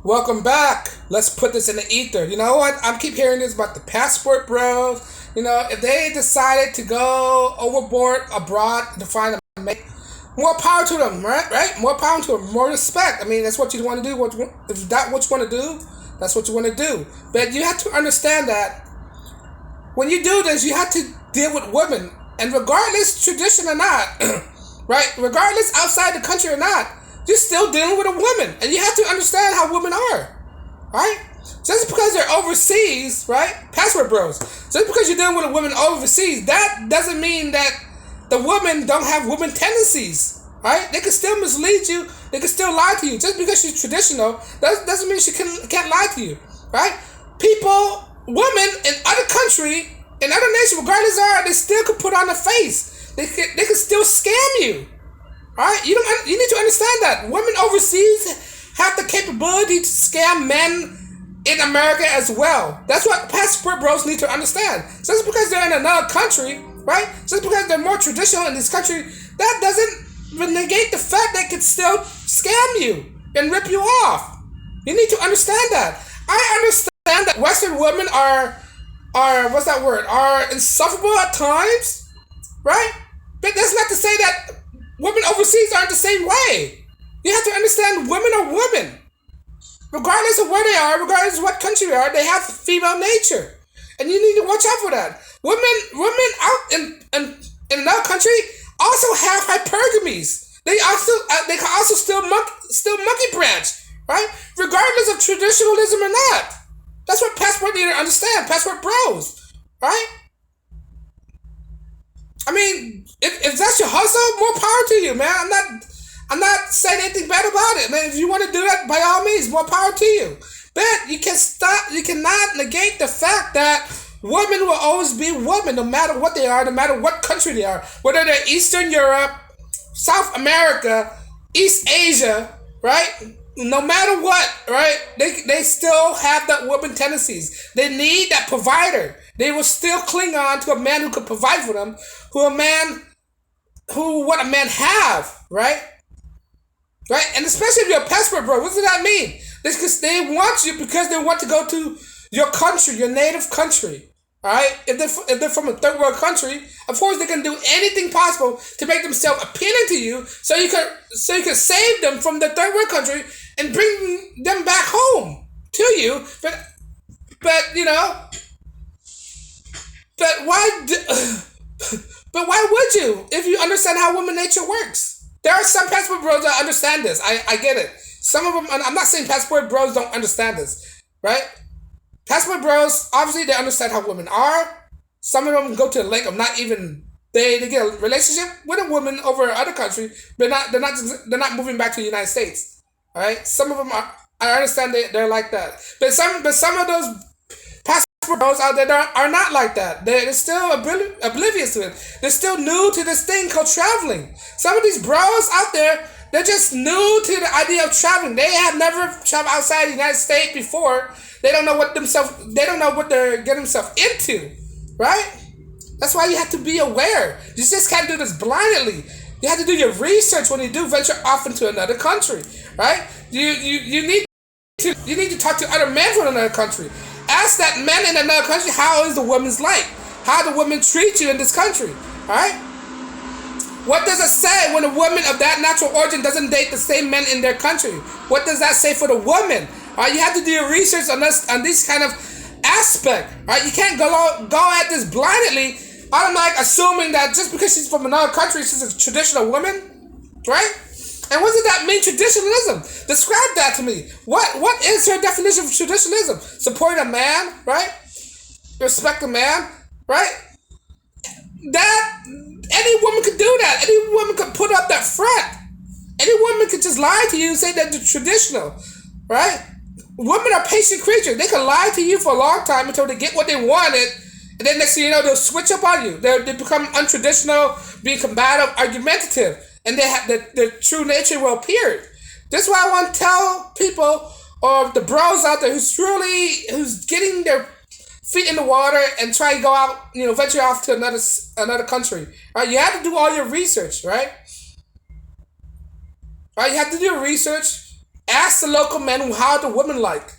Welcome back. Let's put this in the ether. You know what? I keep hearing this about the passport bros. If they decided to go overboard abroad to find a mate, more power to them, right? Right? More power to them. More respect. I mean, that's what you want to do. If that's what you want to do, that's what you want to do. But you have to understand that when you do this, you have to deal with women, and regardless tradition or not, right? Regardless outside the country or not, you're still dealing with a woman, and you have to understand how women are, right? Just because they're overseas, right? Passport bros. Just because you're dealing with a woman overseas, that doesn't mean that the women don't have women tendencies, right? They can still mislead you. They can still lie to you. Just because she's traditional, that doesn't mean she can't lie to you, right? People, women in other country, in other nations, regardless are, they still could put on a face. They can still scam you. Alright? You need to understand that. Women overseas have the capability to scam men in America as well. That's what passport bros need to understand. Just because they're in another country, right? Just because they're more traditional in this country, that doesn't negate the fact they can still scam you and rip you off. You need to understand that. I understand that Western women are what's that word? Are insufferable at times, right? But that's not to say that women overseas aren't the same way. You have to understand women are women. Regardless of where they are, regardless of what country they are, they have female nature. And you need to watch out for that. Women out in another country also have hypergamies. They can also still monkey branch, right? Regardless of traditionalism or not. That's what passport need to understand. Passport bros, right? I mean, if that's your hustle, more power to you, man. I'm not saying anything bad about it, man. If you want to do that, by all means, more power to you. But you cannot negate the fact that women will always be women, no matter what they are, no matter what country they are, whether they're Eastern Europe, South America, East Asia, right? No matter what, right? They still have that woman tendencies. They need that provider. They will still cling on to a man who could provide for them, what a man have, right? Right? And especially if you're a passport bro, what does that mean? Because they want you because they want to go to your country, your native country. Alright? If they're from a third world country, of course they can do anything possible to make themselves appealing to you so you can save them from the third world country and bring them back home to you. But you know, but why but why would you if you understand how woman nature works? There are some passport bros that understand this. I get it. Some of them, I'm not saying passport bros don't understand this, right? Passport bros, obviously they understand how women are. Some of them go to the length of not even they get a relationship with a woman over other country, but they're not moving back to the United States. All right, some of them are. I understand they're like that, but some of those passport bros out there are not like that. They're still oblivious to it. They're still new to this thing called traveling. Some of these bros out there, they're just new to the idea of traveling. They have never traveled outside the United States before. They don't know they don't know what they're getting themselves into, right? That's why you have to be aware. You just can't do this blindly. You have to do your research when you do venture off into another country, right? You need to talk to other men from another country. Ask that men in another country, how is the woman's like? How do women treat you in this country? Alright? What does it say when a woman of that natural origin doesn't date the same men in their country? What does that say for the woman? Alright, you have to do your research on this kind of aspect. Alright, you can't go at this blindly. I'm like assuming that just because she's from another country, she's a traditional woman, right? And what does that mean, traditionalism? Describe that to me. What is her definition of traditionalism? Support a man, right? Respect a man, right? That any woman could do that. Any woman could put up that front. Any woman could just lie to you and say that they're traditional, right? Women are patient creatures. They can lie to you for a long time until they get what they wanted, and then next thing you know, they'll switch up on you. They become untraditional, being combative, argumentative, and they have their true nature will appear. That's why I want to tell people or the bros out there who's getting their feet in the water and try to go out, venture off to another country. Right? You have to do all your research, right? Right? You have to do your research. Ask the local men how the women like.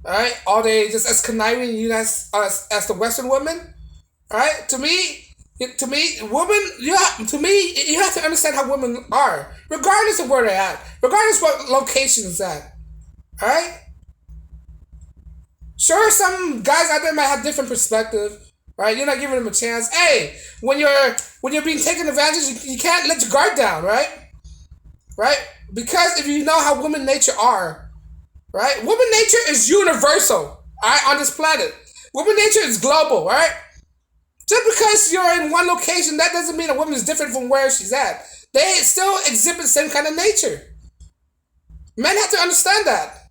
All right, are they just as conniving you as the Western women? All right, to me, women. You have to understand how women are, regardless of where they're at, regardless what location it's at. All right. Sure, some guys out there might have different perspective. Right, you're not giving them a chance. Hey, when you're being taken advantage, you can't let your guard down. Right, right. Because if you know how women nature are, right, woman nature is universal. All right, on this planet, woman nature is global. Right. Just because you're in one location, that doesn't mean a woman is different from where she's at. They still exhibit the same kind of nature. Men have to understand that.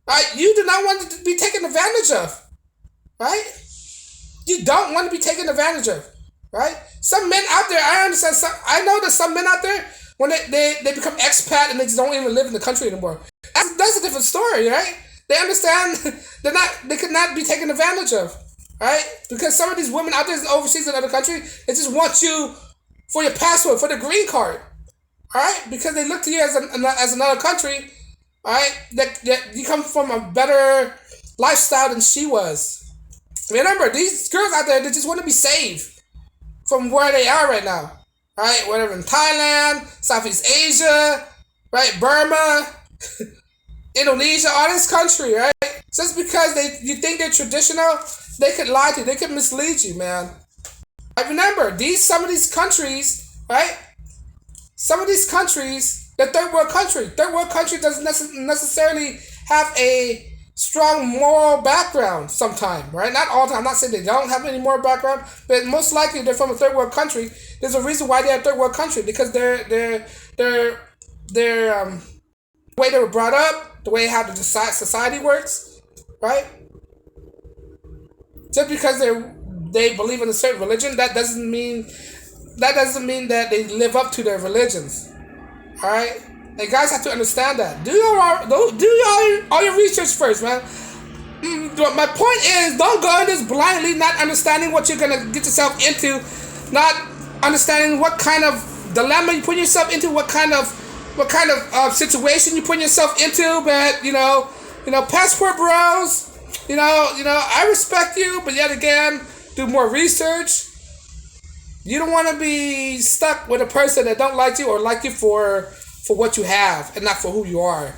Right? You do not want to be taken advantage of. Right? You don't want to be taken advantage of. Right? Some men out there, I understand. I know that some men out there, when they become expat and they just don't even live in the country anymore. That's a different story, right? They understand they could not be taken advantage of. Right? Because some of these women out there overseas in other countries, they just want you for your passport, for the green card. All right? Because they look to you as another country, all right, that you come from a better lifestyle than she was. Remember, these girls out there, they just want to be saved from where they are right now. All right? Whatever, in Thailand, Southeast Asia, right? Burma, Indonesia, all this country, right? Just because you think they're traditional, they could lie to you. They could mislead you, man. I remember some of these countries, right? Some of these countries, the third world country. Third world country doesn't necessarily have a strong moral background sometime, right? Not all the time. I'm not saying they don't have any moral background, but most likely they're from a third world country. There's a reason why they're a third world country, because their way they were brought up, the way how the society works, right? Just because they believe in a certain religion, that doesn't mean that they live up to their religions. All right, and guys have to understand that. Do all your research first, man. My point is, don't go in this blindly, not understanding what you're gonna get yourself into, not understanding what kind of dilemma you put yourself into, what kind of situation you put yourself into. But passport bros. I respect you, but yet again, do more research. You don't want to be stuck with a person that don't like you or like you for what you have and not for who you are.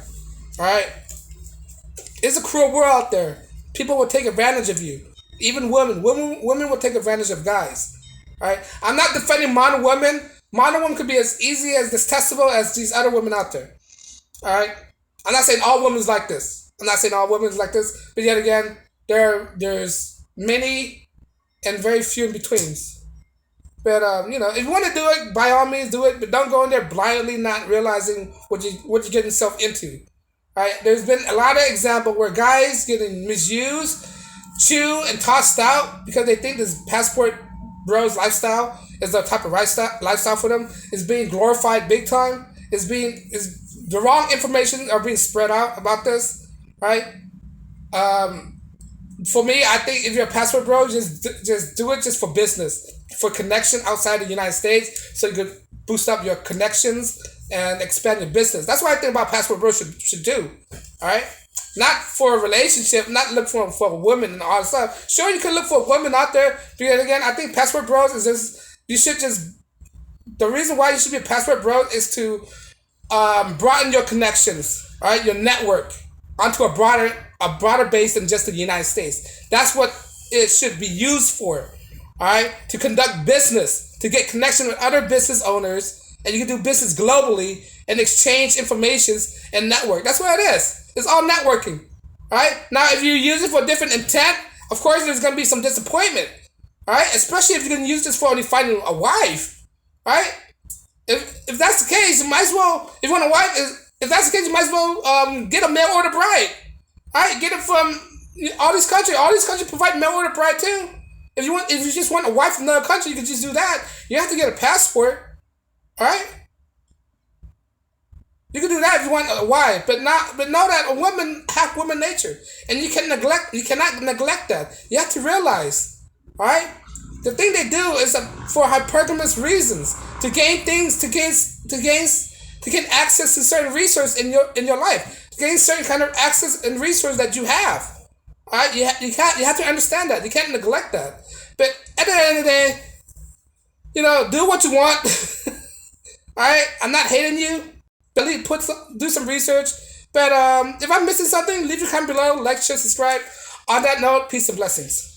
All right? It's a cruel world out there. People will take advantage of you. Even women. Women will take advantage of guys. All right? I'm not defending modern women. Modern women could be as easy as detestable as these other women out there. All right? I'm not saying all women's like this. But yet again, there's many and very few in betweens. But if you want to do it, by all means do it. But don't go in there blindly, not realizing what you're getting yourself into. Right? There's been a lot of examples where guys getting misused, chewed, and tossed out because they think this passport bros lifestyle is the type of lifestyle for them. Is being glorified big time. Is the wrong information are being spread out about this. Right? For me, I think if you're a passport bro, just do it just for business, for connection outside the United States, so you could boost up your connections and expand your business. That's what I think about passport bro should do. All right, not for a relationship, not look for a woman and all that stuff. Sure, you can look for a woman out there, but again, I think passport bros is the reason why you should be a passport bro is to broaden your connections, all right, your network onto a broader base than just the United States. That's what it should be used for. All right, to conduct business, to get connection with other business owners, and you can do business globally and exchange informations and network. That's what it is. It's all networking. All right. Now, if you use it for a different intent, of course, there's gonna be some disappointment. All right, especially if you're gonna use this for only finding a wife. All right. If that's the case, you might as well. If you want a wife, if that's the case, you might as well get a mail order bride. All right, get it from all these countries. All these countries provide mail order bride too. If you just want a wife from another country, you can just do that. You have to get a passport. All right. You can do that if you want a wife, but know that a woman have woman nature, and you cannot neglect that. You have to realize, all right. The thing they do is for hypergamous reasons, to gain things, to gain to get access to certain resources in your life, to gain certain kind of access and resource that you have. All right, you have to understand that. You can't neglect that. But at the end of the day, do what you want. All right, I'm not hating you. Believe, do some research. But if I'm missing something, leave your comment below. Like, share, subscribe. On that note, peace and blessings.